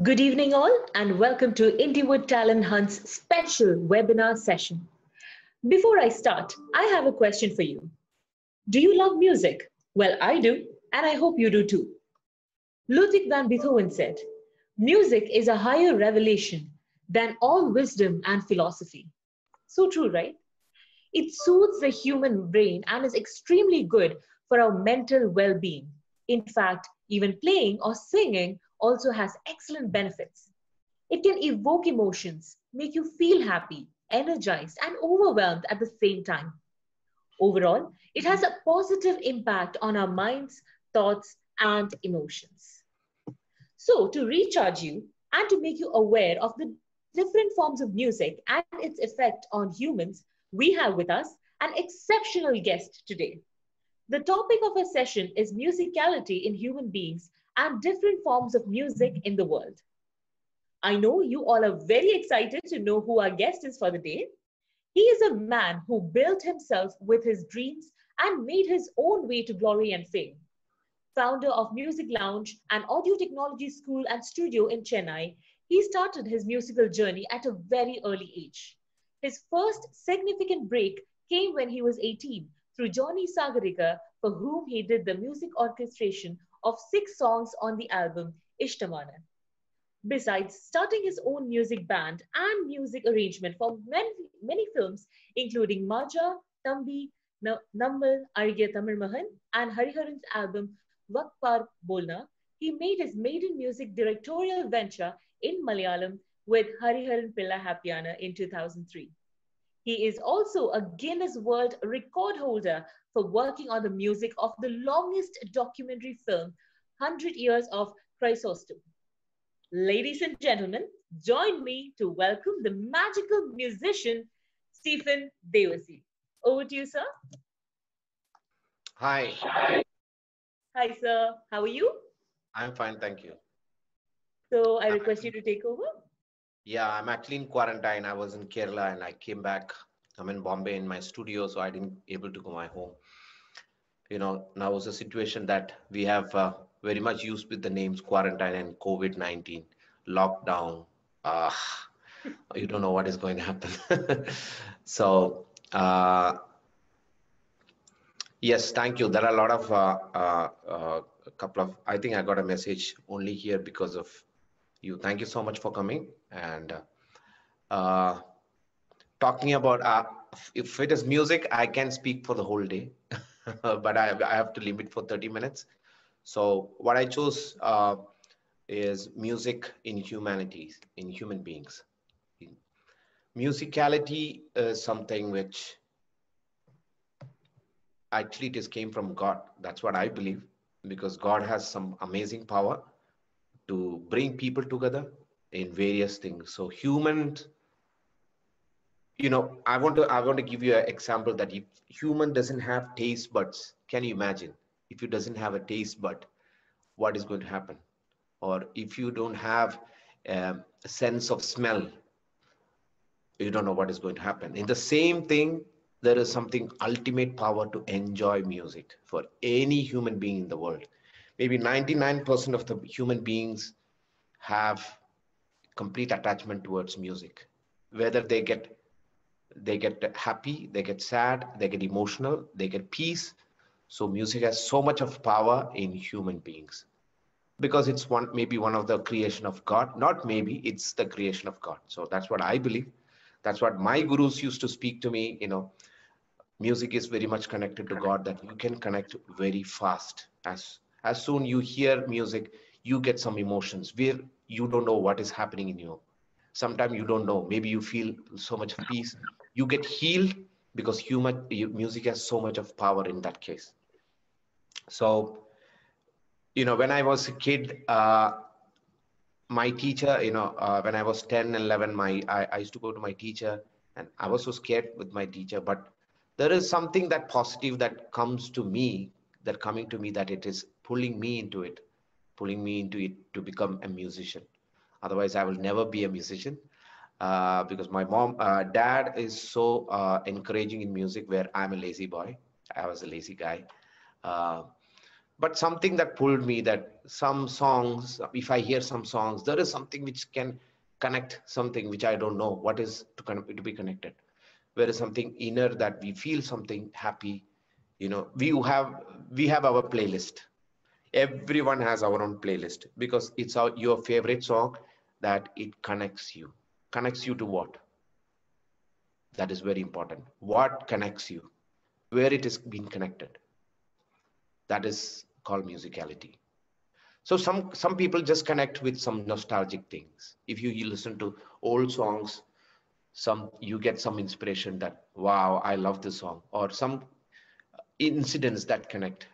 Good evening, all, and welcome to Indywood Talent Hunt's special webinar session. Before I start, I have a question for you. Do you love music? Well, I do, and I hope you do too. Ludwig van Beethoven said, "Music is a higher revelation than all wisdom and philosophy." So true, right? It soothes the human brain and is extremely good for our mental well being. In fact, even playing or singing also has excellent benefits. It can evoke emotions, make you feel happy, energized, and overwhelmed at the same time. Overall, it has a positive impact on our minds, thoughts, and emotions. So, to recharge you and to make you aware of the different forms of music and its effect on humans, we have with us an exceptional guest today. The topic of our session is musicality in human beings and different forms of music in the world. I know you all are very excited to know who our guest is for the day. He is a man who built himself with his dreams and made his own way to glory and fame. Founder of Music Lounge, an audio technology school and studio in Chennai, he started his musical journey at a very early age. His first significant break came when he was 18 through Johnny Sagarika, for whom he did the music orchestration of 6 songs on the album Ishtamana. Besides starting his own music band and music arrangement for many films, including Maja, Tambi, Nammal, Arigya Tamil Mahan, and Hariharan's album Vakpar Bolna, he made his maiden music directorial venture in Malayalam with Hariharan Pilla Happyana in 2003. He is also a Guinness World Record holder for working on the music of the longest documentary film, 100 Years of Chrysostom. Ladies and gentlemen, join me to welcome the magical musician, Stephen Devassy. Over to you, sir. Hi, Hi, sir. How are you? I'm fine, thank you. So I I'm request you actually, to take over. yeah, I'm actually in quarantine. I was in Kerala and I came back. I'm in Bombay in my studio, so I didn't able to go my home. Now is a situation that we have very much used with the names quarantine and COVID-19, lockdown. Uh, you don't know what is going to happen. So, yes, thank you. There are a lot of a couple of. I think I got a message only here because of you. Thank you so much for coming and uh, talking about. If it is music, I can speak for the whole day, but I have to limit for 30 minutes. So what I chose is music in humanities, in human beings. Musicality is something which actually it is came from God. That's what I believe, because God has some amazing power to bring people together in various things. So humans, I want to give you an example that if human doesn't have taste buds, can you imagine if you doesn't have a taste bud, what is going to happen? Or if you don't have a sense of smell, you don't know what is going to happen. In the same thing, there is something ultimate power to enjoy music for any human being in the world. Maybe 99% of the human beings have complete attachment towards music, whether they get happy, they get sad, they get emotional, they get peace. So music has so much of power in human beings because it's one, maybe one of the creation of God. Not maybe, it's the creation of God. So that's what I believe. That's what my gurus used to speak to me. Music is very much connected to God, that you can connect very fast. As soon you hear music, you get some emotions where you don't know what is happening in you. Sometimes you don't know, maybe you feel so much of peace, you get healed, because music has so much of power in that case. So when I was a kid, my teacher, when I was 10 and 11, I used to go to my teacher, and I was so scared with my teacher. But there is something that positive that comes to me, that coming to me, that it is pulling me into it to become a musician. Otherwise, I will never be a musician, because my dad is so encouraging in music, where I'm a lazy boy. I was a lazy guy. Uh, but something that pulled me, that some songs, if I hear some songs, there is something which can connect something which I don't know what is to be connected. There is something inner that we feel something happy. You know, we have our playlist. Everyone has our own playlist because it's your favorite song, that it connects you to what? That is very important. What connects you? Where it is being connected? That is called musicality. So some people just connect with some nostalgic things. If you listen to old songs, some you get some inspiration that, wow, I love this song, or some incidents that connect,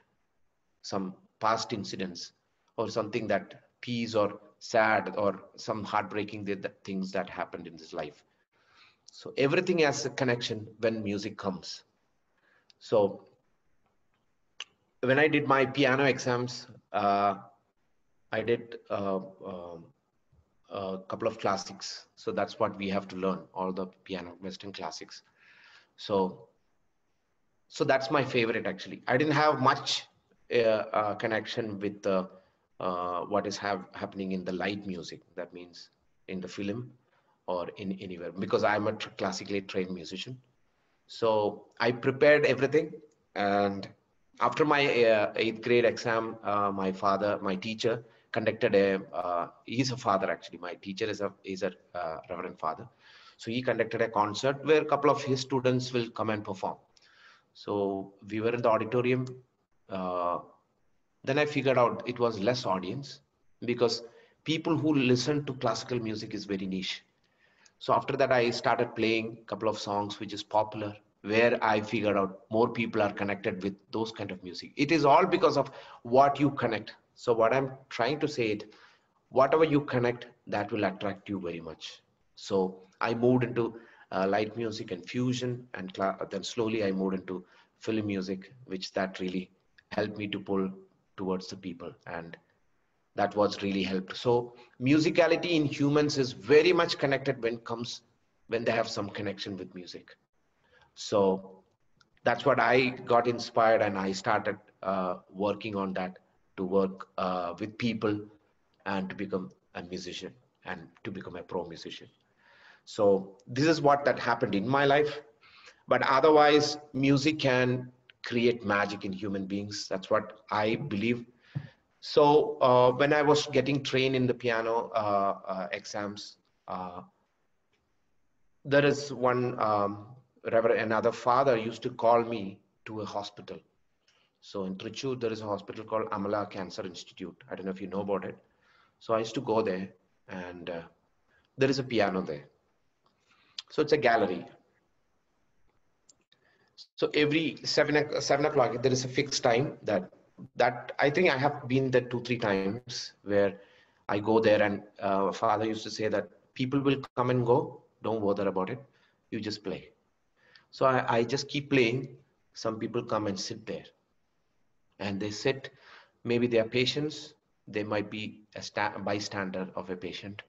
some past incidents, or something that peace or sad or some heartbreaking things that happened in this life. So everything has a connection when music comes. So when I did my piano exams, I did a couple of classics. So that's what we have to learn, all the piano Western classics. So so that's my favorite actually. I didn't have much connection with what is happening in the light music. That means in the film or in anywhere, because I'm a classically trained musician. So I prepared everything, and after my eighth grade exam, my teacher conducted he's a father actually. My teacher is a reverend father. So he conducted a concert where a couple of his students will come and perform. So we were in the auditorium. Uh, then I figured out it was less audience because people who listen to classical music is very niche. So after that, I started playing a couple of songs which is popular, where I figured out more people are connected with those kind of music. It is all because of what you connect. So what I'm trying to say it, whatever you connect, that will attract you very much. So I moved into light music and fusion, and then slowly I moved into film music, which that really helped me to pull towards the people, and that was really helped. So musicality in humans is very much connected when they have some connection with music. So that's what I got inspired, and I started working on that, to work with people and to become a musician and to become a pro musician. So this is what that happened in my life. But otherwise, music can create magic in human beings. That's what I believe. So when I was getting trained in the piano exams, uh, there is one another father used to call me to a hospital. So in Trichur, there is a hospital called Amala Cancer Institute. I don't know if you know about it. So I used to go there, and there is a piano there. So it's a gallery. So every 7 o'clock, there is a fixed time that I think I have been there 2-3 times, where I go there, and father used to say that people will come and go. Don't bother about it. You just play. So I just keep playing. Some people come and sit there, and they sit. Maybe they are patients. They might be a bystander of a patient,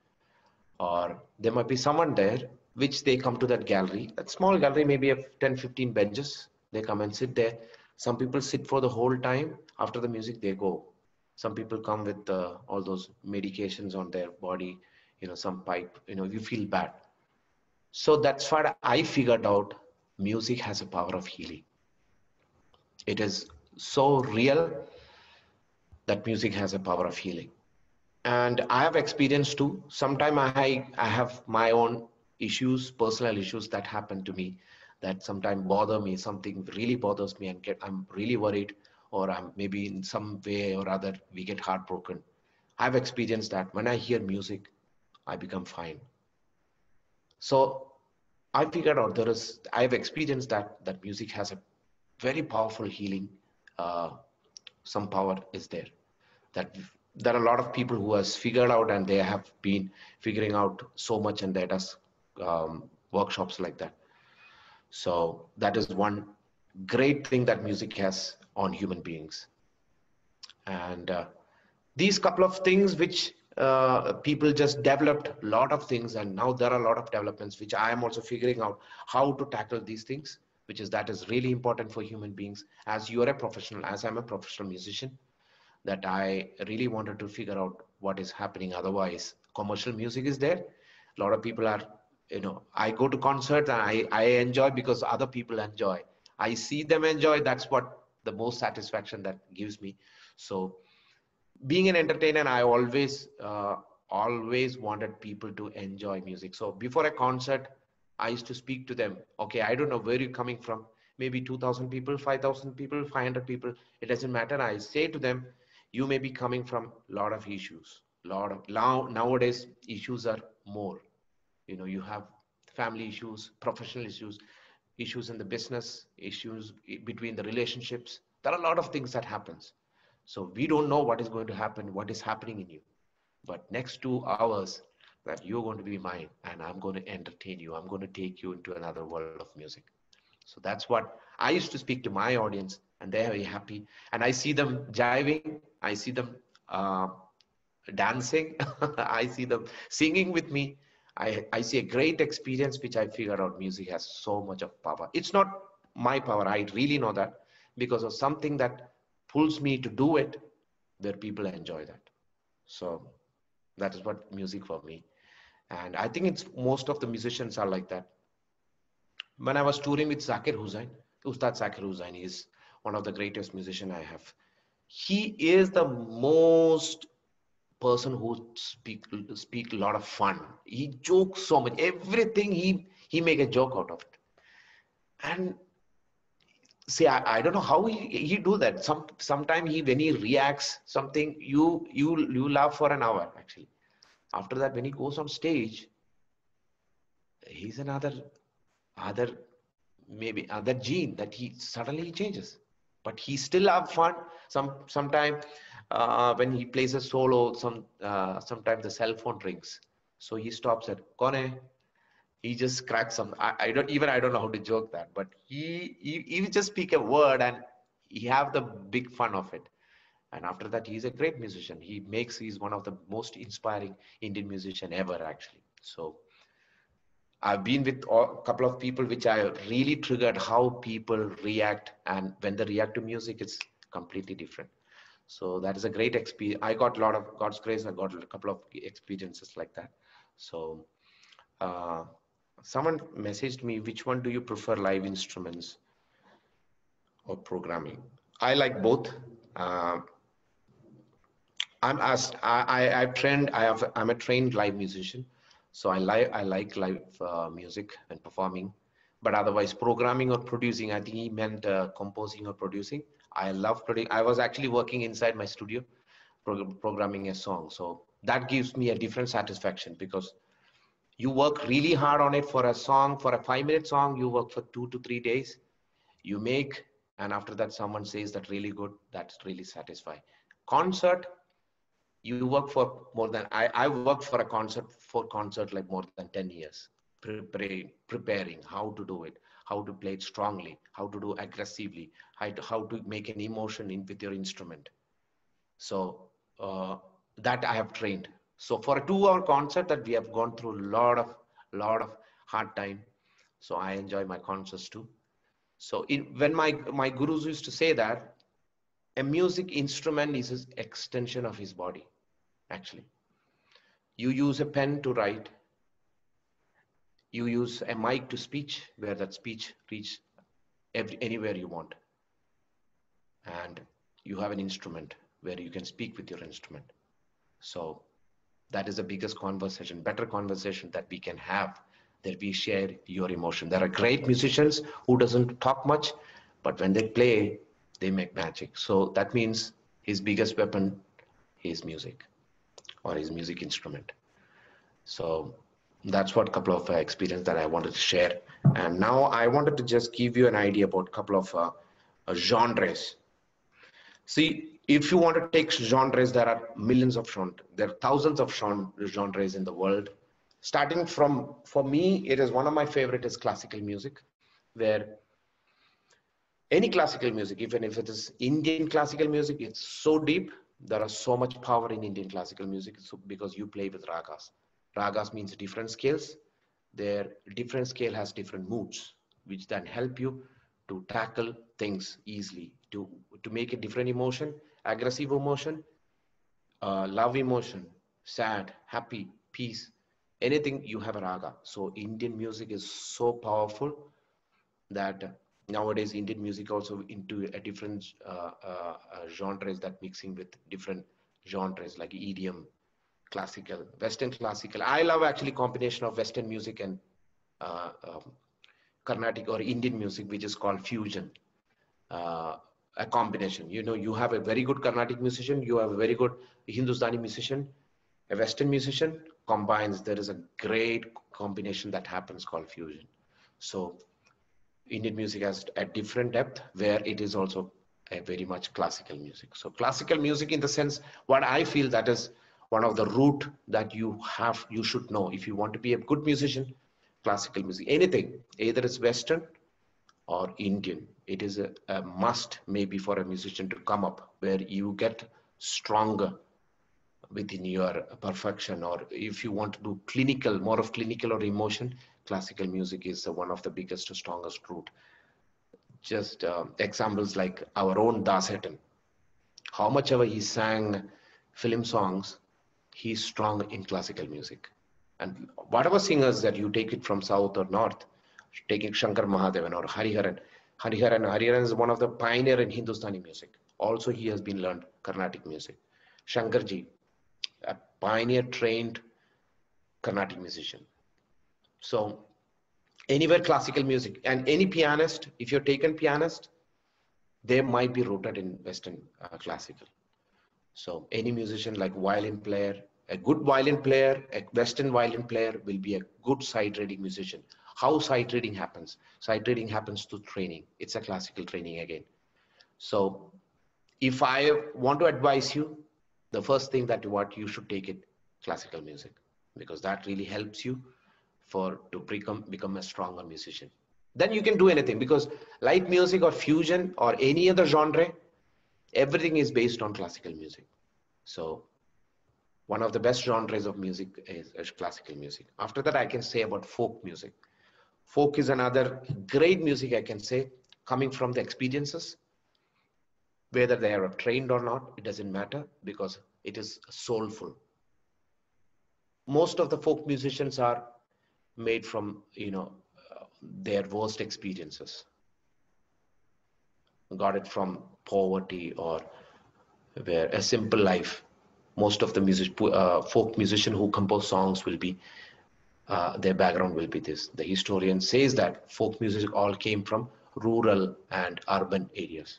or there might be someone there which they come to that gallery, that small gallery, maybe of 10-15 benches. They come and sit there. Some people sit for the whole time. After the music they go. Some people come with all those medications on their body, some pipe, you feel bad. So that's what I figured out. Music has a power of healing. It is so real that music has a power of healing. And I have experienced too. Sometimes I have my own issues, personal issues that happen to me, that sometimes bother me. Something really bothers me, and I'm really worried, or I'm maybe in some way or other we get heartbroken. I've experienced that. When I hear music, I become fine. So I figured out I've experienced that music has a very powerful healing. Uh, some power is there. That there are a lot of people who has figured out, and they have been figuring out so much, and they does workshops like that. So that is one great thing that music has on human beings. And these couple of things which people just developed a lot of things, and now there are a lot of developments which I am also figuring out how to tackle these things, which is that is really important for human beings. As you are a professional, as I'm a professional musician, that I really wanted to figure out what is happening. Otherwise, commercial music is there. A lot of people are, I go to concerts and I enjoy because other people enjoy. I see them enjoy. That's what the most satisfaction that gives me. So being an entertainer, I always wanted people to enjoy music. So before a concert, I used to speak to them. Okay, I don't know where you're coming from. Maybe 2,000 people, 5,000 people, 500 people. It doesn't matter. I say to them, you may be coming from a lot of issues. Nowadays, issues are more. You have family issues, professional issues, issues in the business, issues between the relationships. There are a lot of things that happens. So we don't know what is going to happen, what is happening in you. But next 2 hours that you're going to be mine and I'm going to entertain you. I'm going to take you into another world of music. So that's what I used to speak to my audience, and they're very happy. And I see them jiving. I see them dancing. I see them singing with me. I see a great experience, which I figure out music has so much of power. It's not my power. I really know that because of something that pulls me to do it where people enjoy that. So that is what music for me. And I think it's most of the musicians are like that. When I was touring with Zakir Hussain, Ustad Zakir Hussain is one of the greatest musicians I have. He is the most person who speak a lot of fun. He jokes so much. Everything he make a joke out of it. And see, I don't know how he do that. Sometime when he reacts something, you laugh for an hour actually. After that, when he goes on stage, he's other maybe other gene that he suddenly changes. But he still have fun. Sometime when he plays a solo, sometimes the cell phone rings, so he stops at Kone. He just cracks some. I don't know how to joke that, but he will just speak a word and he have the big fun of it. And after that, he's a great musician. He's one of the most inspiring Indian musician ever actually. So I've been with a couple of people which I really triggered how people react, and when they react to music, it's completely different. So that is a great experience. I got a lot of God's grace. I got a couple of experiences like that. So uh, someone messaged me, which one do you prefer, live instruments or programming? I like both. Uh, I'm a trained live musician, so I like live music and performing. But otherwise, programming or producing, I think he meant composing or producing. I love producing. I was actually working inside my studio, programming a song. So that gives me a different satisfaction because you work really hard on it for a song, for a 5-minute song. You work for 2 to 3 days. You make, and after that, someone says that really good. That's really satisfying. Concert, you work for more than I worked for concert like more than 10 years, preparing how to do it, how to play it strongly, how to do aggressively, how to make an emotion in with your instrument. So that I have trained. So for a 2-hour concert that we have gone through a lot of hard time. So I enjoy my concerts too. So when my gurus used to say that a music instrument is an extension of his body. Actually, you use a pen to write, you use a mic to speech, where that speech reach anywhere you want, and you have an instrument where you can speak with your instrument. So that is the biggest conversation, better conversation that we can have, that we share your emotion. There are great musicians who doesn't talk much, but when they play, they make magic. So that means his biggest weapon is music, or his music instrument. So that's what couple of experience that I wanted to share. And now I wanted to just give you an idea about a couple of genres. See, if you want to take genres, there are millions of genres. There are thousands of genres in the world. Starting from, for me, it is one of my favorite is classical music, where any classical music, even if it is Indian classical music, it's so deep. There are so much power in Indian classical music because you play with ragas. Ragas means different scales. Their different scale has different moods, which then help you to tackle things easily, to make a different emotion aggressive emotion, love emotion, sad, happy, peace, anything you have a raga. So Indian music is so powerful that nowadays Indian music also into a different genres that mixing with different genres like EDM, classical, Western classical. I love actually combination of Western music and uh, um, Carnatic or Indian music, which is called fusion. Uh, a combination. You know, you have a very good Carnatic musician, you have a very good Hindustani musician, a Western musician combines. There is a great combination that happens called fusion. So Indian music has a different depth where it is also a very much classical music. So classical music in the sense, what I feel that is one of the root that you should know if you want to be a good musician, classical music, anything, either it's Western or Indian. It is a must maybe for a musician to come up where you get stronger within your perfection, or if you want to do clinical, more of clinical or emotion, classical music is one of the biggest, strongest root. Just examples like our own Das Hatton. How much ever he sang film songs, he's strong in classical music. And whatever singers that you take it from south or north, taking Shankar Mahadevan or Hariharan. Hariharan is one of the pioneer in Hindustani music. Also, he has been learned Carnatic music. Shankarji, a pioneer trained Carnatic musician. So anywhere classical music and any pianist, if you're taken pianist, they might be rooted in Western classical. So any musician like violin player, a good violin player, a Western violin player will be a good sight reading musician. How sight reading happens? Sight reading happens through training. It's a classical training again. So if I want to advise you, the first thing that what you should take it classical music, because that really helps you to become a stronger musician. Then you can do anything, because light music or fusion or any other genre, everything is based on classical music. So one of the best genres of music is classical music. After that, I can say about folk music. Folk is another great music, I can say, coming from the experiences. Whether they are trained or not, it doesn't matter, because it is soulful. Most of the folk musicians are made from, their worst experiences. Got it from poverty or where a simple life. Most of the folk musician who compose songs will be, their background will be this. The historian says that folk music all came from rural and urban areas.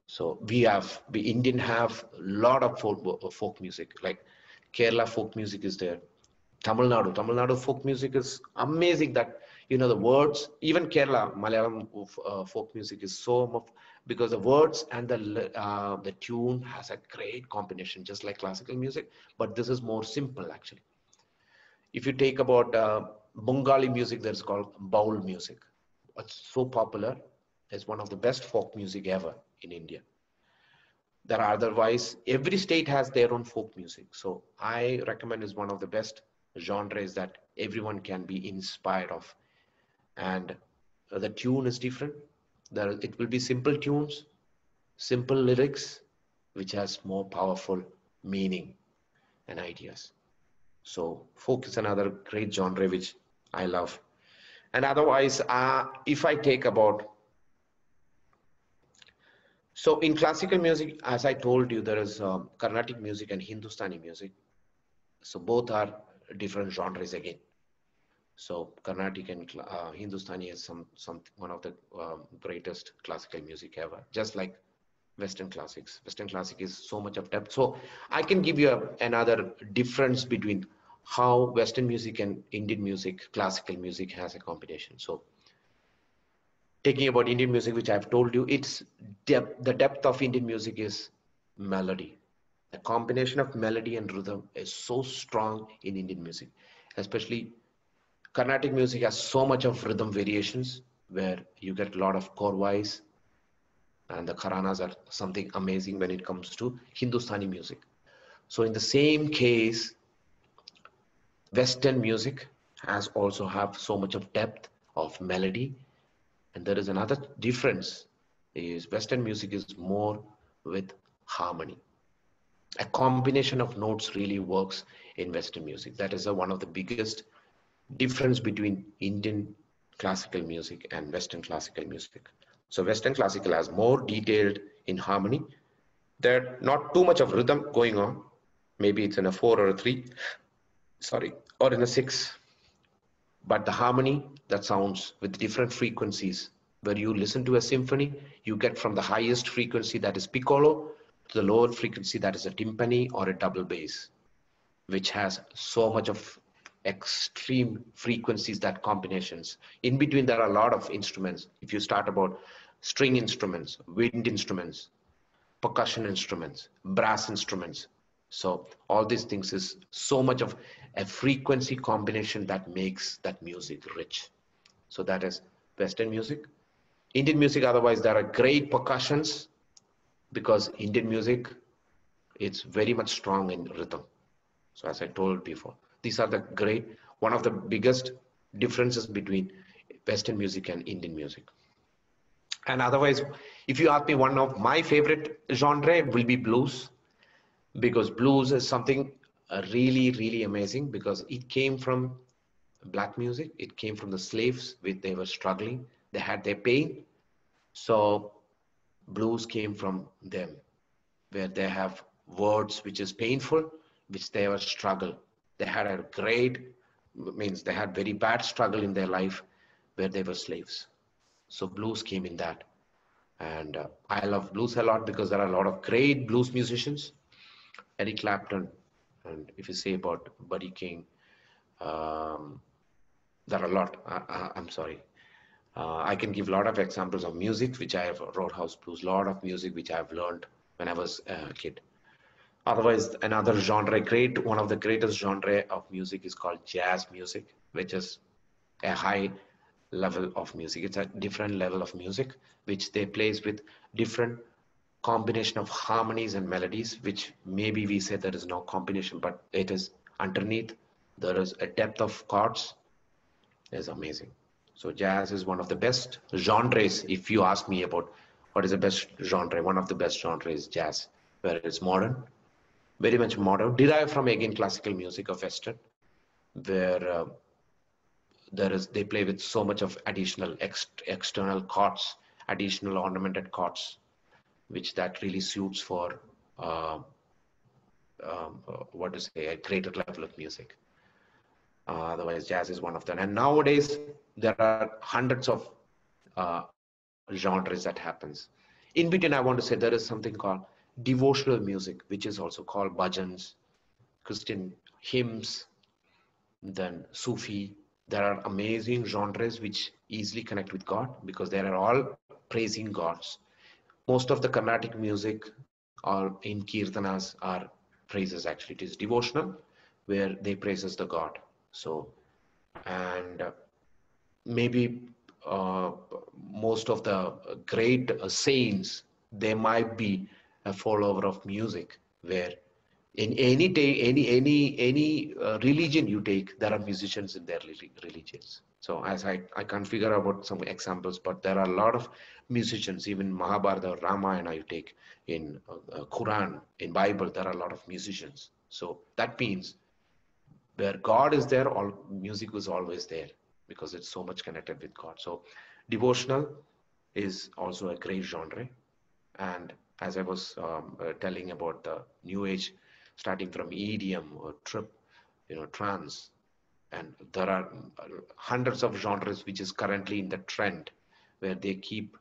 So we Indian have a lot of folk music, like Kerala folk music is there. Tamil Nadu folk music is amazing. That the words, even Kerala Malayalam folk music is so much, because the words and the tune has a great combination, just like classical music. But this is more simple actually. If you take about Bengali music, that's called baul music. It's so popular. It's one of the best folk music ever in India. There are otherwise, every state has their own folk music. So I recommend is one of the best genres that everyone can be inspired of. And the tune is different. It will be simple tunes, simple lyrics, which has more powerful meaning and ideas. So folk is another great genre which I love. And otherwise, if I take about, so in classical music, as I told you, there is Carnatic music and Hindustani music. So both are different genres again. So Carnatic and Hindustani is one of the greatest classical music ever, just like Western classics. Western classic is so much of depth. So I can give you another difference between how Western music and Indian music, classical music has a combination. So taking about Indian music, which I've told you, the depth of Indian music is melody. The combination of melody and rhythm is so strong in Indian music. Especially Carnatic music has so much of rhythm variations where you get a lot of korwais, and the kharanas are something amazing when it comes to Hindustani music. So in the same case, Western music has also have so much of depth of melody. And there is another difference is Western music is more with harmony. A combination of notes really works in Western music. That is one of the biggest difference between Indian classical music and Western classical music. So Western classical has more detailed in harmony. There not too much of rhythm going on. Maybe it's in a 4 or a 3, sorry, or in a 6. But the harmony that sounds with different frequencies, where you listen to a symphony, you get from the highest frequency, that is piccolo, to the lower frequency, that is a timpani or a double bass, which has so much of extreme frequencies, that combinations. In between, there are a lot of instruments. If you start about string instruments, wind instruments, percussion instruments, brass instruments. So all these things is so much of a frequency combination that makes that music rich. So that is Western music. Indian music, otherwise, there are great percussions, because Indian music, it's very much strong in rhythm. So as I told before, these are the great, one of the biggest differences between Western music and Indian music. And otherwise, if you ask me, one of my favorite genre will be blues, because blues is something really, really amazing, because it came from black music. It came from the slaves, which they were struggling. They had their pain. So blues came from them, where they have words which is painful, which they were struggle. They had a great, means they had very bad struggle in their life, where they were slaves. So blues came in that. And I love blues a lot, because there are a lot of great blues musicians. Eric Clapton, and if you say about Buddy King, um, there are a lot. I'm sorry. I can give a lot of examples of music which I have, Roadhouse Blues, a lot of music which I have learned when I was a kid. Otherwise, another genre, one of the greatest genre of music is called jazz music, which is a high level of music. It's a different level of music, which they plays with different combination of harmonies and melodies, which maybe we say there is no combination, but it is underneath. There is a depth of chords. Is amazing. So jazz is one of the best genres. If you ask me about what is the best genre, one of the best genres is jazz, where it's modern, very much modern, derived from again classical music of Western, where they play with so much of additional external chords, additional ornamented chords, which that really suits for uh, what to say, a greater level of music. Otherwise, jazz is one of them. And nowadays, there are hundreds of genres that happens. In between, I want to say there is something called devotional music, which is also called bhajans, Christian hymns, then Sufi. There are amazing genres which easily connect with God, because they are all praising gods. Most of the Carnatic music or in kirtanas are praises. Actually, it is devotional, where they praises the God. So, and maybe uh, most of the great saints, they might be a follower of music, where in any day, any religion you take, there are musicians in their religions. So as I can't figure out about some examples, but there are a lot of musicians. Even Mahabharata, Ramayana, you take in Quran, in Bible, there are a lot of musicians. So that means where God is there, all music was always there, because it's so much connected with God. So devotional is also a great genre. And as I was telling about the new age, starting from EDM or trip, trance, and there are hundreds of genres which is currently in the trend, where they keep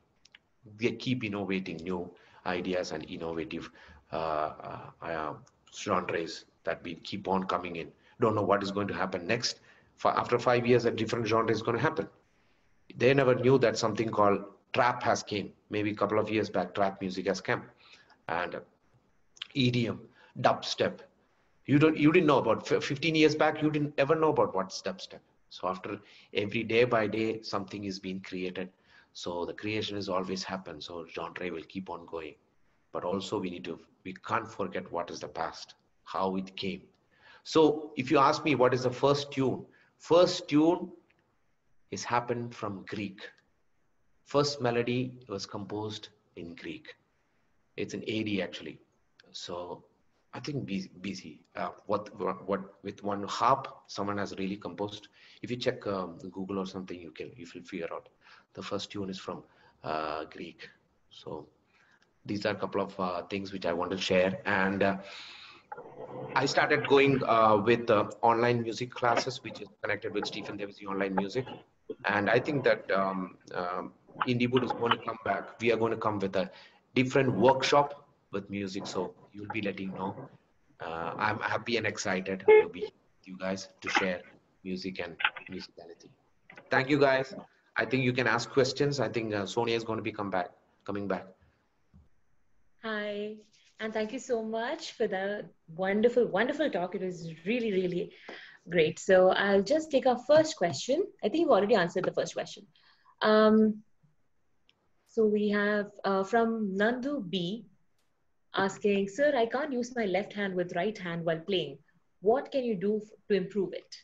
innovating new ideas and innovative genres that we keep on coming in. Don't know what is going to happen next. After 5 years, a different genre is going to happen. They never knew that something called trap has came. Maybe a couple of years back, trap music has come, and EDM, dubstep. You didn't know about 15 years back. You didn't ever know about what's dubstep. So after every day by day, something is being created. So the creation is always happen. So genre will keep on going. But also we can't forget what is the past, how it came. So if you ask me what is the first tune is happened from Greek. First melody was composed in Greek. It's in AD actually. So I think busy. What with one harp someone has really composed. If you check Google or something, you will figure out. The first tune is from Greek. So these are a couple of things which I want to share. And I started going with online music classes, which is connected with Stephen Devassy Online Music. And I think that Indywood is going to come back. We are going to come with a different workshop with music. So you'll be letting know. I'm happy and excited to be with you guys to share music and musicality. Thank you, guys. I think you can ask questions. I think Sonia is going to be coming back. Hi, and thank you so much for the wonderful, wonderful talk. It was really, really great. So I'll just take our first question. I think you've already answered the first question. Um, so we have from Nandu B asking, Sir, I can't use my left hand with right hand while playing. What can you do to improve it?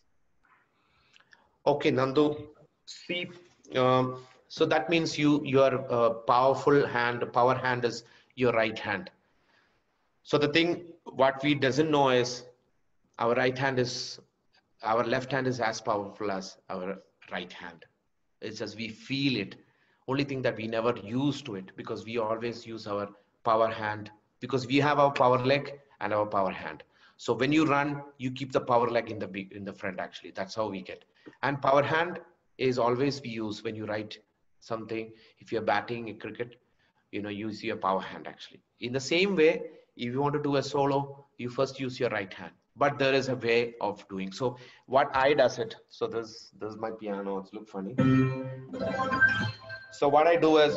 Okay, Nandu. See, so that means your powerful hand, power hand is your right hand. So the thing what we doesn't know is our right hand is our left hand is as powerful as our right hand. It's just we feel it. Only thing that we never use to it because we always use our power hand because we have our power leg and our power hand. So when you run, you keep the power leg in the front actually. That's how we get. And power hand is always we use when you write something. If you're batting in cricket, use your power hand actually. In the same way, if you want to do a solo, you first use your right hand. But there is a way of doing. So what I does it. So this is my piano. It's look funny. So what I do is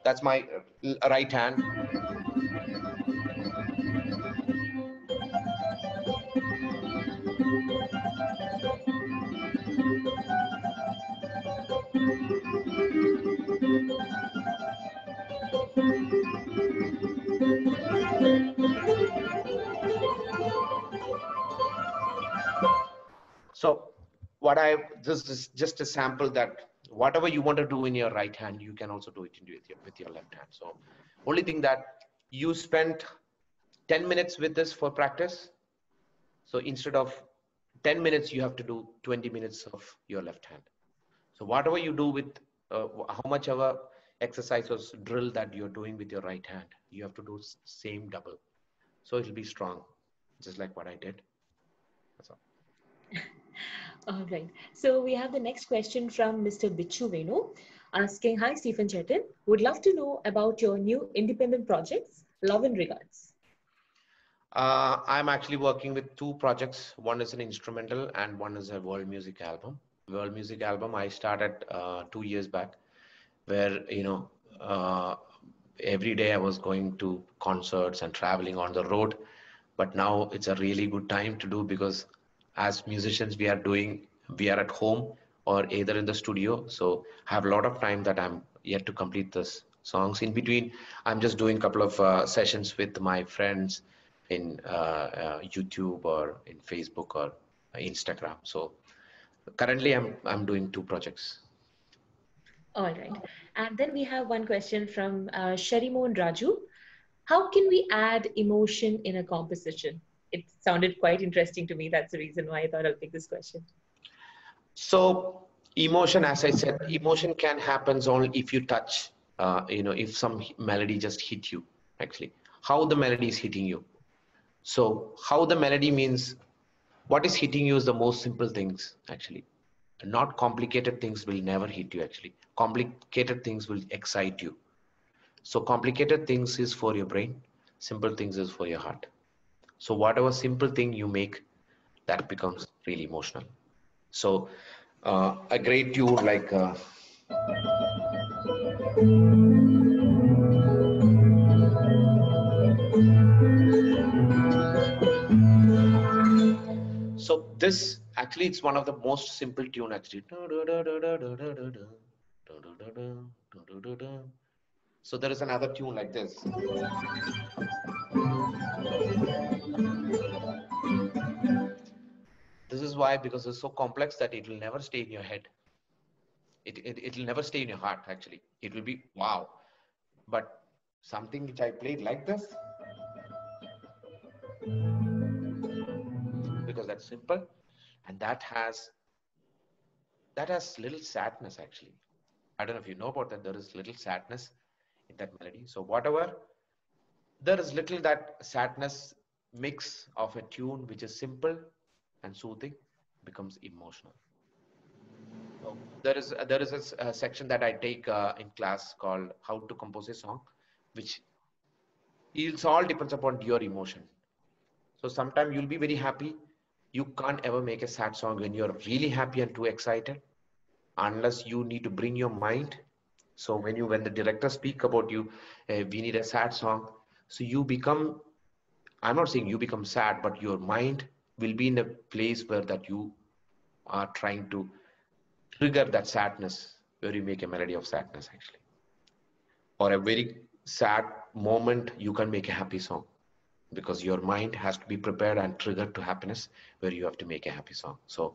that's my right hand. So what I this is just a sample that whatever you want to do in your right hand, you can also do it with your left hand. So only thing that you spent 10 minutes with this for practice. So instead of 10 minutes, you have to do 20 minutes of your left hand. So whatever you do with how much of a exercise or drill that you're doing with your right hand, you have to do same double. So it'll be strong, just like what I did. That's all. All right. So we have the next question from Mr. Bichu Venu asking, Hi, Stephen Chetan. Would love to know about your new independent projects. Love and regards. I'm actually working with two projects. One is an instrumental and one is a world music album. World music album I started 2 years back, where every day I was going to concerts and traveling on the road. But now it's a really good time to do because as musicians we are at home or either in the studio. So I have a lot of time that I'm yet to complete this songs. In between, I'm just doing a couple of sessions with my friends in YouTube or in Facebook or Instagram. So currently I'm doing two projects. All right. And then we have one question from Sharimon Raju. How can we add emotion in a composition? It sounded quite interesting to me. That's the reason why I thought I'll pick this question. So emotion, as I said, emotion can happen only if you touch, if some melody just hit you, actually. How the melody is hitting you. So how the melody means, what is hitting you is the most simple things, actually. Not complicated things will never hit you, actually. Complicated things will excite you. So complicated things is for your brain, simple things is for your heart. So whatever simple thing you make, that becomes really emotional. So a great tune like so this actually it's one of the most simple tune actually. So there is another tune like this. This is why because it's so complex that it will never stay in your head. It will never stay in your heart actually. It will be wow. But something which I played like this, because that's simple, and that has little sadness actually. I don't know if you know about that. There is little sadness in that melody. So whatever, there is little that sadness mix of a tune which is simple and soothing becomes emotional. So there is a section that I take in class called how to compose a song, which it all depends upon your emotion. So sometimes you'll be very happy. You can't ever make a sad song when you're really happy and too excited, unless you need to bring your mind. So when the director speak about you, we need a sad song. So you become, I'm not saying you become sad, but your mind will be in a place where that you are trying to trigger that sadness, where you make a melody of sadness actually, or a very sad moment you can make a happy song, because your mind has to be prepared and triggered to happiness, where you have to make a happy song. So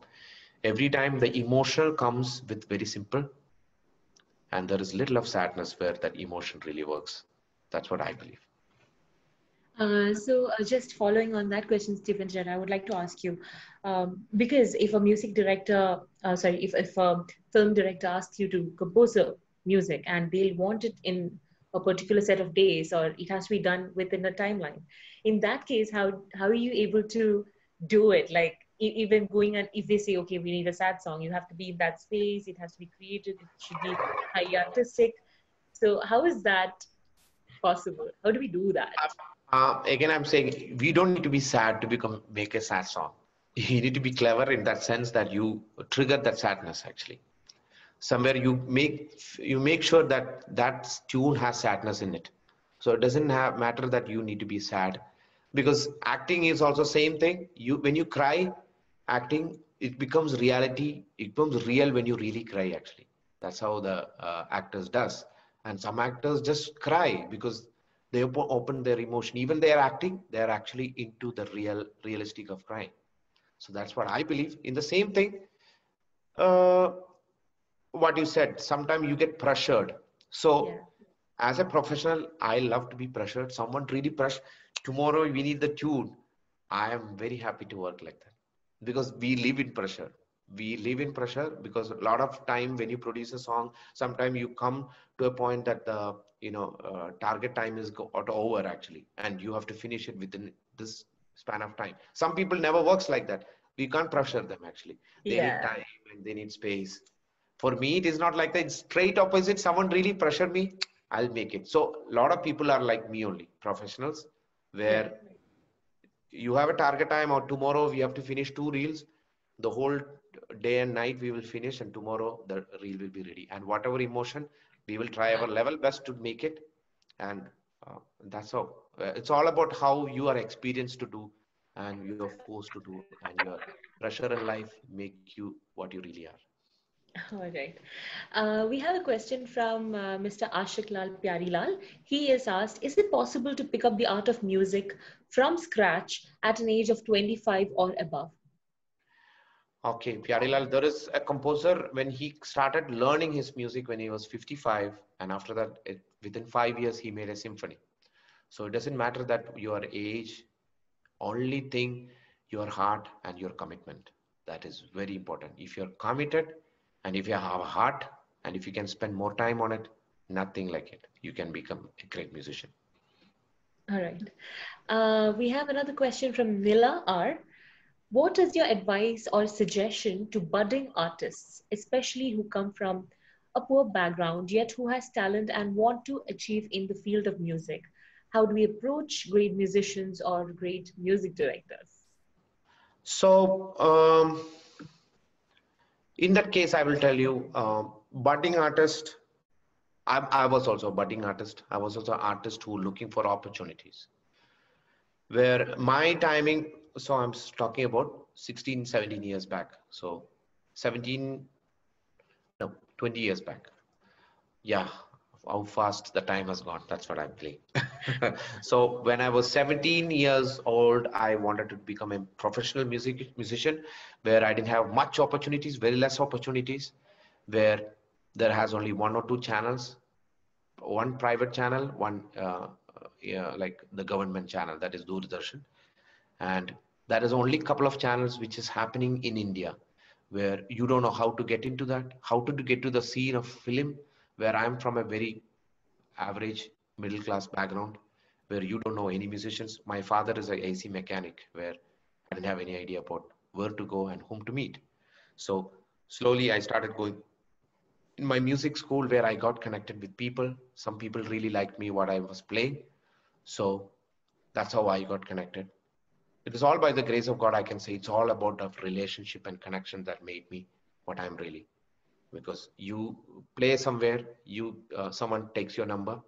every time the emotional comes with very simple, and there is little of sadness where that emotion really works. That's what I believe. Just following on that question, Stephen, I would like to ask you, because if a music director, if a film director asks you to compose a music and they'll want it in a particular set of days, or it has to be done within a timeline, in that case, how are you able to do it? Like even going and if they say, okay, we need a sad song, you have to be in that space, it has to be created, it should be highly artistic. So how is that possible? How do we do that? Again, I'm saying we don't need to be sad to become make a sad song. You need to be clever in that sense that you trigger that sadness actually. Somewhere you make sure that that tune has sadness in it. So it doesn't have matter that you need to be sad, because acting is also same thing. You when you cry, acting, it becomes reality. It becomes real when you really cry actually. That's how the actors does. And some actors just cry because they open their emotion. Even they are acting, they are actually into the realistic of crying. So that's what I believe. In the same thing, uh, what you said, sometimes you get pressured. Yeah. So as a professional, I love to be pressured. Someone really pressure, tomorrow we need the tune. I am very happy to work like that, because we live in pressure. We live in pressure because a lot of time when you produce a song, sometimes you come to a point that the target time is over actually, and you have to finish it within this span of time. Some people never works like that. We can't pressure them actually. They need Yeah. time and they need space. For me, it is not like that. It's straight opposite. Someone really pressure me, I'll make it. So a lot of people are like me only, professionals, Yeah. where you have a target time, or tomorrow we have to finish 2 reels. The whole day and night we will finish, and tomorrow the reel will be ready. And whatever emotion, we will try our level best to make it. And that's how. It's all about how you are experienced to do, and you are forced to do, and your pressure in life make you what you really are. All right. We have a question from Mr. Ashik Lal Pyari. He is asked, is it possible to pick up the art of music from scratch at an age of 25 or above? Okay, Pyarilal, there is a composer when he started learning his music when he was 55, and after that, within 5 years, he made a symphony. So it doesn't matter that your age, only thing your heart and your commitment. That is very important. If you're committed, and if you have a heart, and if you can spend more time on it, nothing like it. You can become a great musician. All right. We have another question from Nila R. What is your advice or suggestion to budding artists, especially who come from a poor background yet who has talent and want to achieve in the field of music? How do we approach great musicians or great music directors? So, in that case, I will tell you, budding artist. I was also a budding artist. I was also an artist who looking for opportunities. Where my timing, so I'm talking about 16, 17 years back. So 17, no, 20 years back. Yeah, how fast the time has gone. That's what I'm playing. So when I was 17 years old, I wanted to become a professional musician, where I didn't have much opportunities, very less opportunities, where there has only one or two channels. one private channel, one yeah, like the government channel, that is Doordarshan. And that is only couple of channels which is happening in India, where you don't know how to get into that, how to get to the scene of film, where I'm from a very average middle class background, where you don't know any musicians. My father is a AC mechanic, where I didn't have any idea about where to go and whom to meet. So slowly I started going in my music school, where I got connected with people. Some people really liked me what I was playing. So that's how I got connected. It is all by the grace of God. I can say it's all about a relationship and connection that made me what I'm really. Because you play somewhere, you someone takes your number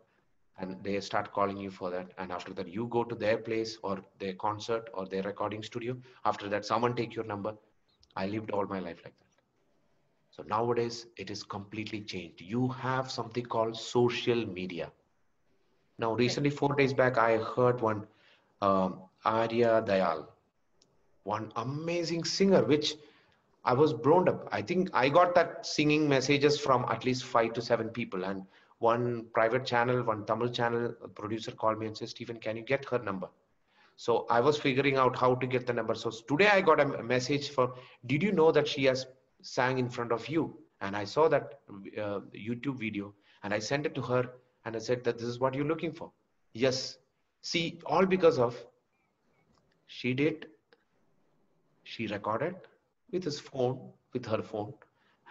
and they start calling you for that, and after that you go to their place or their concert or their recording studio. After that, someone take your number. I lived all my life like that. So nowadays it is completely changed. You have something called social media. Now Right. recently, 4 days back, I heard one Arya Dayal, one amazing singer, which I was blown up. I think I got that singing messages from at least 5 to 7 people, and one private channel, one Tamil channel producer called me and said, Stephen, can you get her number? So I was figuring out how to get the number. So today I got a message for, did you know that she has sang in front of you? And I saw that YouTube video and I sent it to her and I said that this is what you're looking for. Yes. See, all because of she did, she recorded with his phone, with her phone,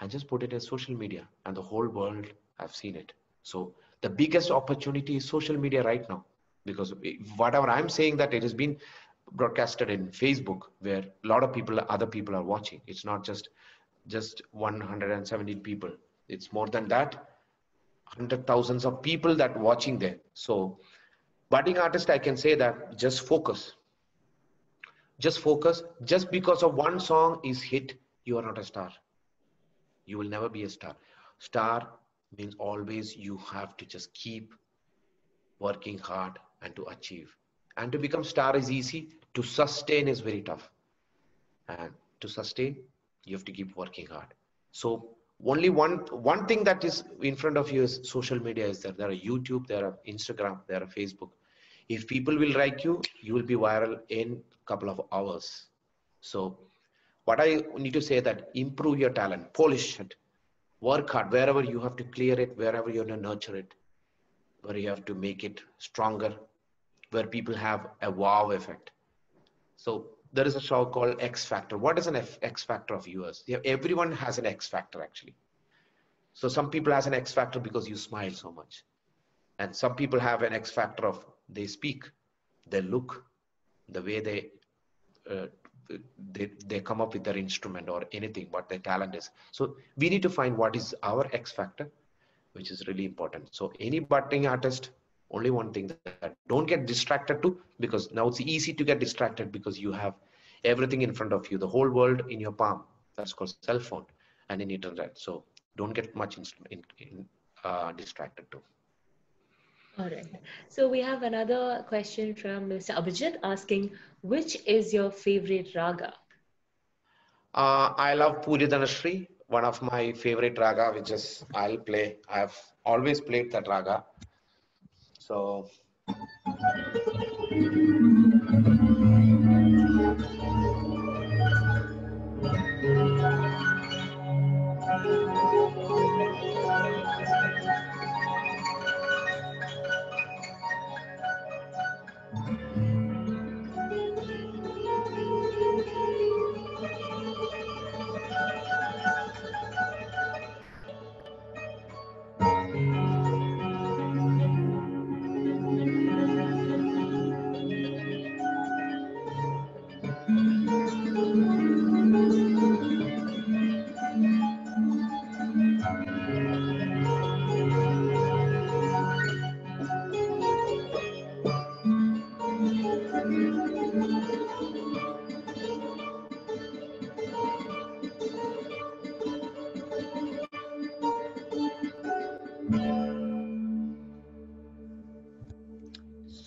and just put it in social media, and the whole world have seen it. So the biggest opportunity is social media right now, because whatever I'm saying, that it has been broadcasted in Facebook, where a lot of people, other people are watching. It's not just 117 people. It's more than that. Hundred thousands of people that watching there. So budding artist, I can say that just focus. Just because of one song is hit, you are not a star. You will never be a star. Star means always you have to just keep working hard and to achieve. And to become star is easy. To sustain is very tough. And to sustain, you have to keep working hard. So only one thing that is in front of you is social media. Is there are YouTube, there are Instagram, there are Facebook. If people will like you, you will be viral in a couple of hours. So what I need to say, that improve your talent, polish it, work hard wherever you have to clear it, wherever you have to nurture it, where you have to make it stronger, where people have a wow effect. So there is a show called X Factor. What is an X Factor of yours? Everyone has an X Factor actually. So some people has an X Factor because you smile so much, and some people have an X Factor of they speak, they look, the way uh, they come up with their instrument or anything, what their talent is. So we need to find what is our X Factor, which is really important. So any budding artist, only one thing, that don't get distracted too, because now it's easy to get distracted because you have everything in front of you, the whole world in your palm. That's called cell phone and in internet. So don't get much distracted too. All right. So we have another question from Mr. Abhijit asking, which is your favorite raga? I love Puri Dhanashri, one of my favorite raga, which is I'll play. I've always played that raga. So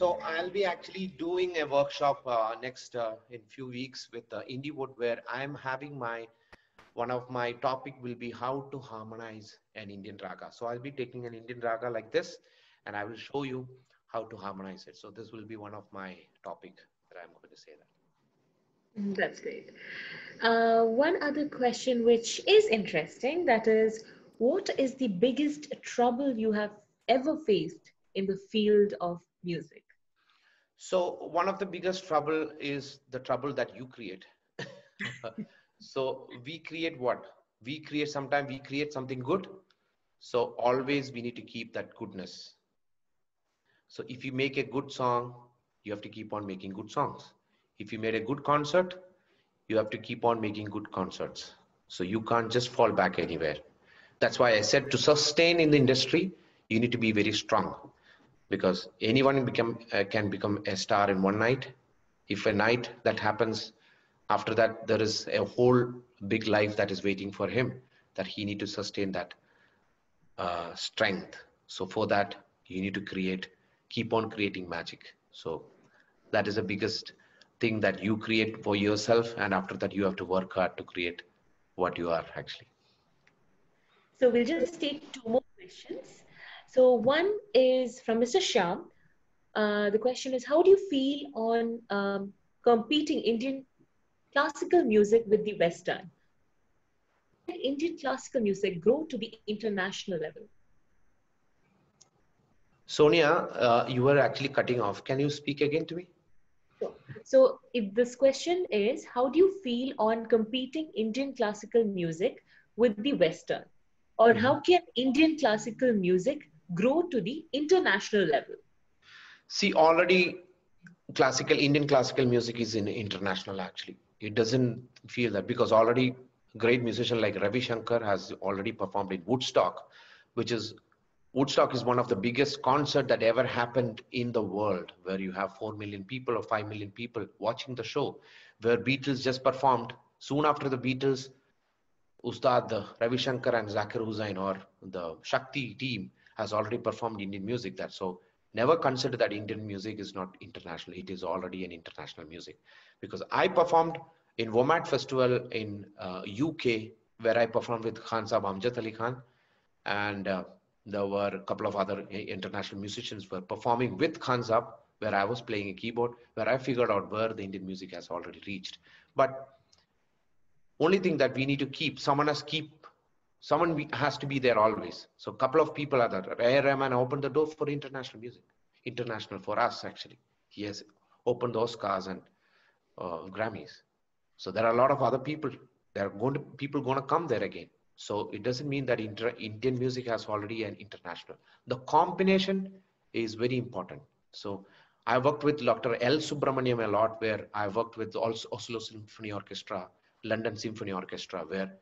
So I'll be actually doing a workshop next in few weeks with Indywood, where I'm having my one of my topic will be how to harmonize an Indian raga. So I'll be taking an Indian raga like this, and I will show you how to harmonize it. So this will be one of my topic that I'm going to say that. That's great. One other question which is interesting, that is, what is the biggest trouble you have ever faced in the field of music? So one of the biggest trouble is the trouble that you create. So we create what? We create, sometimes we create something good. So always we need to keep that goodness. So if you make a good song, you have to keep on making good songs. If you made a good concert, you have to keep on making good concerts. So you can't just fall back anywhere. That's why I said to sustain in the industry, you need to be very strong, because anyone can become a star in one night. If a night that happens, after that there is a whole big life that is waiting for him, that he need to sustain that strength. So for that, you need to keep on creating magic. So that is the biggest thing that you create for yourself, and after that you have to work hard to create what you are actually. So we'll just take two more questions. So one is from Mr. Shyam. The question is, how do you feel on competing Indian classical music with the Western? Can Indian classical music grow to the international level? Sonia, you were actually cutting off. Can you speak again to me? Sure. So if this question is, how do you feel on competing Indian classical music with the Western? Or how Mhm. can Indian classical music grow to the international level? See, already Indian classical music is in international actually. It doesn't feel that, because already great musician like Ravi Shankar has already performed in Woodstock, which is Woodstock is one of the biggest concert that ever happened in the world, where you have 4 million people or 5 million people watching the show, where Beatles just performed. Soon after the Beatles, Ustad Ravi Shankar and Zakir Hussain, or the Shakti team, has already performed Indian music. That so never consider that Indian music is not international. It is already an international music, because I performed in WOMAD festival in UK, where I performed with Khan Sahab Amjad Ali Khan, and there were a couple of other international musicians were performing with Khan Sahab, where I was playing a keyboard, where I figured out where the Indian music has already reached. But only thing that we need to keep, has to be there always. So a couple of people are there. A. Rahman opened the door for international music, international for us actually. He has opened those cars and Grammys. So there are a lot of other people. There are people going to come there again. So it doesn't mean that Indian music has already an international. The combination is very important. So I worked with Dr. L. Subramaniam a lot, where I worked with also Oslo Symphony Orchestra, London Symphony Orchestra, where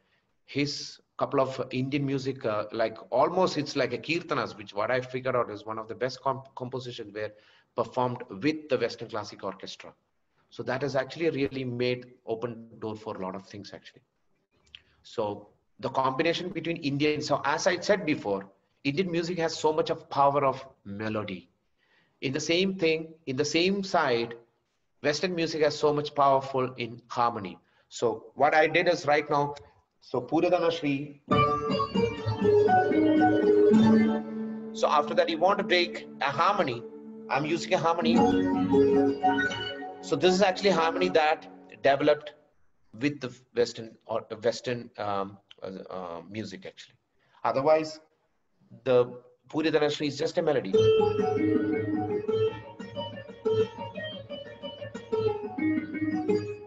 his couple of Indian music, like almost it's like a kirtanas, which what I figured out is one of the best compositions were performed with the Western Classic Orchestra. So that has actually really made open door for a lot of things actually. So the combination between Indian, so as I said before, Indian music has so much of power of melody. In the same thing, in the same side, Western music has so much powerful in harmony. So what I did is right now, so Puradana Shri. So after that, you want to take a harmony. I'm using a harmony. So this is actually harmony that developed with the Western music actually. Otherwise, the Puri Dhanashri is just a melody.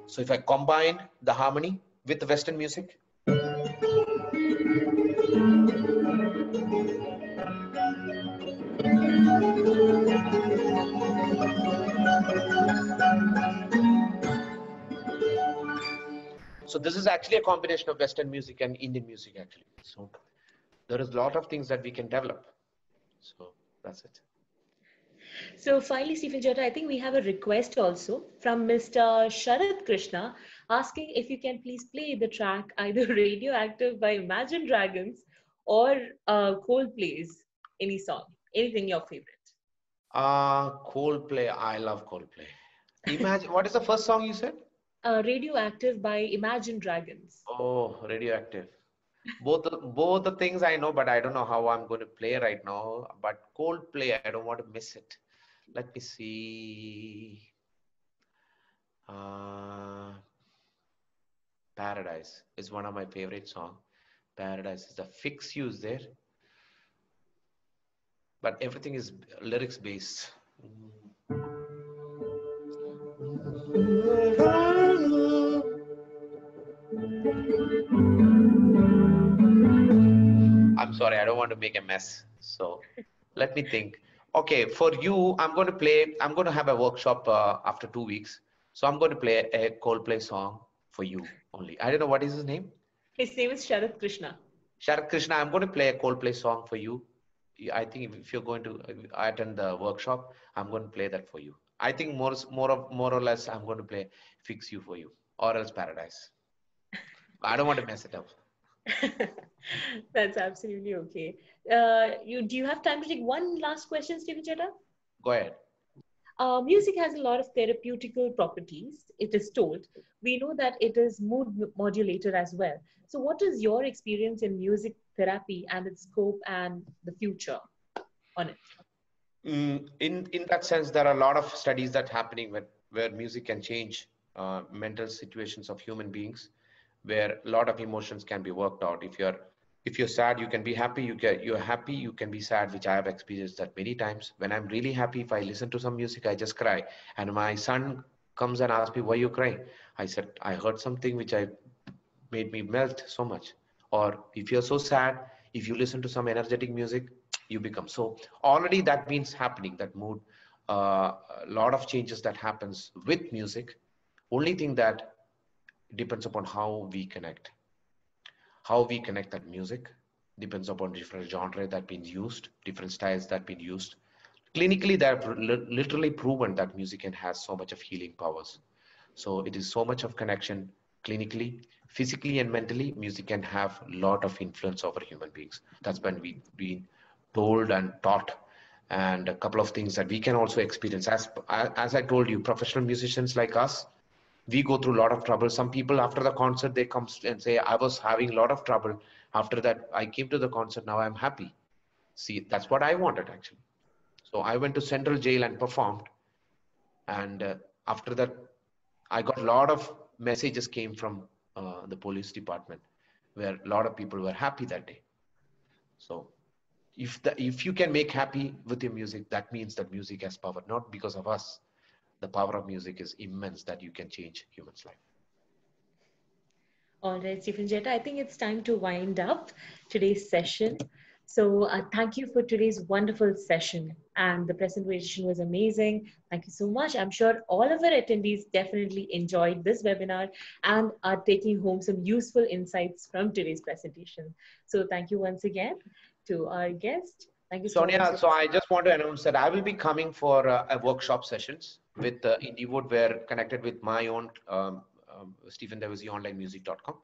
So if I combine the harmony with the Western music, so this is actually a combination of Western music and Indian music actually. So there is a lot of things that we can develop. So that's it. So finally, Stephen Jota, I think we have a request also from Mr. Sharat Krishna asking if you can please play the track either Radioactive by Imagine Dragons or Coldplay's any song, anything your favorite. Coldplay. I love Coldplay. Imagine, what is the first song you said? Radioactive by Imagine Dragons. Oh, Radioactive. Both the things I know, but I don't know how I'm going to play right now. But Coldplay, I don't want to miss it. Let me see. Uh, Paradise is one of my favorite song. Paradise is the fix use there, but everything is lyrics based. I'm sorry, I don't want to make a mess. So let me think. Okay, for you, I'm going to have a workshop after 2 weeks. So I'm going to play a Coldplay song for you only. I don't know what is his name. His name is Sharath Krishna. Sharat Krishna, I'm going to play a Coldplay song for you. I think if you're going to attend the workshop, I'm going to play that for you. I think more or less, I'm going to play Fix You for you, or else Paradise. I don't want to mess it up. That's absolutely okay. Do you have time to take one last question, Stephen Chetta? Go ahead. Music has a lot of therapeutical properties, it is told. We know that it is modulator as well. So, what is your experience in music therapy and its scope and the future on it? In that sense, there are a lot of studies that happening where music can change mental situations of human beings, where a lot of emotions can be worked out. If you're sad, you can be happy. You're happy, you can be sad, which I have experienced that many times. When I'm really happy, if I listen to some music, I just cry. And my son comes and asks me, why you crying? I said, I heard something which I made me melt so much. Or if you're so sad, if you listen to some energetic music, you become so. Already that means happening, that mood. A lot of changes that happens with music. Only thing that depends upon how we connect that music depends upon different genre that been used, different styles that been used. Clinically, they have literally proven that music can has so much of healing powers. So it is so much of connection clinically, physically, and mentally. Music can have a lot of influence over human beings. That's when we've been told and taught, and a couple of things that we can also experience. As I told you, professional musicians like us, we go through a lot of trouble. Some people after the concert, they come and say, I was having a lot of trouble. After that, I came to the concert. Now I'm happy. See, that's what I wanted actually. So I went to Central Jail and performed. And after that, I got a lot of messages came from the police department where a lot of people were happy that day. So if you can make happy with your music, that means that music has power, not because of us. The power of music is immense that you can change humans' life. All right, Stephen Jetta, I think it's time to wind up today's session. So, thank you for today's wonderful session. And the presentation was amazing. Thank you so much. I'm sure all of our attendees definitely enjoyed this webinar and are taking home some useful insights from today's presentation. So, thank you once again to our guest. Thank you so much. Sonia, so I just want to announce that I will be coming for a workshop sessions with Indywood, where connected with my own Stephen Devassy onlinemusic.com.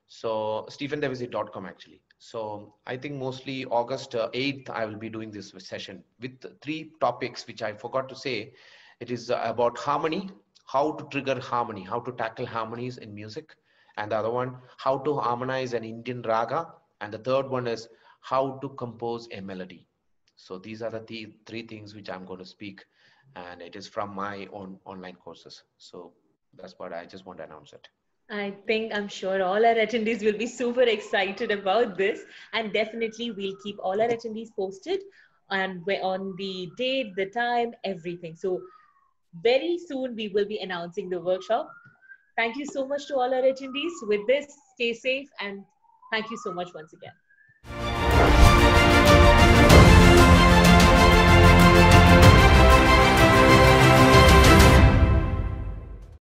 So stephendevassy.com actually. So I think mostly August 8th, I will be doing this session with three topics, which I forgot to say. It is about harmony, how to trigger harmony, how to tackle harmonies in music. And the other one, how to harmonize an Indian raga. And the third one is how to compose a melody. So these are the three things which I'm going to speak. And it is from my own online courses. So that's what I just want to announce it. I'm sure all our attendees will be super excited about this, and definitely we'll keep all our attendees posted and on the date, the time, everything. So very soon we will be announcing the workshop. Thank you so much to all our attendees. With this, stay safe and thank you so much once again.